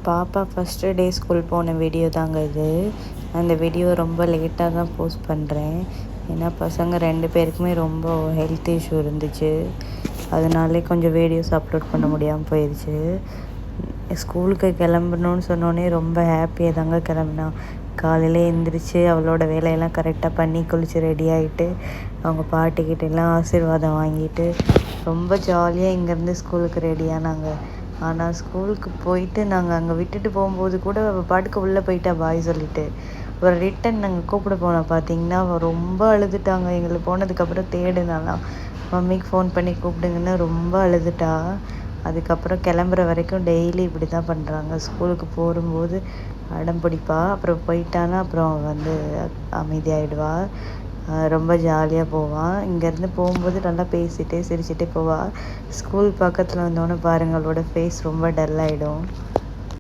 பாப்பா first day school போன video தாங்க இது. அந்த வீடியோ ரொம்ப லேட்டாக தான் போஸ்ட் பண்ணுறேன். ஏன்னா பசங்க 2 பேருக்குமே ரொம்ப ஹெல்த் இஷ்யூ இருந்துச்சு. அதனாலே கொஞ்சம் வீடியோஸ் அப்லோட் பண்ண முடியாமல் போயிடுச்சு. ஸ்கூலுக்கு கிளம்பணுன்னு சொன்னோன்னே ரொம்ப ஹாப்பியாக தாங்க கிளம்புனா. காலையில் எழுந்திரிச்சு அவளோட வேலையெல்லாம் கரெக்டாக பண்ணி குளித்து ரெடி ஆகிட்டு அவங்க பாட்டிக்கிட்டெல்லாம் ஆசீர்வாதம் வாங்கிட்டு ரொம்ப ஜாலியாக இங்கேருந்து ஸ்கூலுக்கு ரெடியானாங்க. ஆனால் ஸ்கூலுக்கு போயிட்டு நாங்கள் அங்கே விட்டுட்டு போகும்போது கூட அவள் பாட்டுக்கு உள்ளே போயிட்டா பாய் சொல்லிவிட்டு. ஒரு ரிட்டன் நாங்கள் கூப்பிட போனோம் பார்த்தீங்கன்னா அவள் ரொம்ப அழுதுட்டாங்க. எங்களுக்கு போனதுக்கப்புறம் தேடுனாலாம், மம்மிக்கு ஃபோன் பண்ணி கூப்பிடுங்கன்னு ரொம்ப அழுதுட்டா. அதுக்கப்புறம் கிளம்புற வரைக்கும் டெய்லி இப்படி தான் பண்ணுறாங்க. ஸ்கூலுக்கு போகும்போது அடம் பிடிப்பா, அப்புறம் போயிட்டானா அப்புறம் அமைதியாகிடுவா. ரொம்ப ஜாலியாக போவாள். இங்கேருந்து போகும்போது நல்லா பேசிகிட்டே சிரிச்சுட்டே போவாள். ஸ்கூல் பக்கத்தில் வந்தோன்னே பாருங்கள் அவளோட ஃபேஸ் ரொம்ப டல் ஆகிடும்.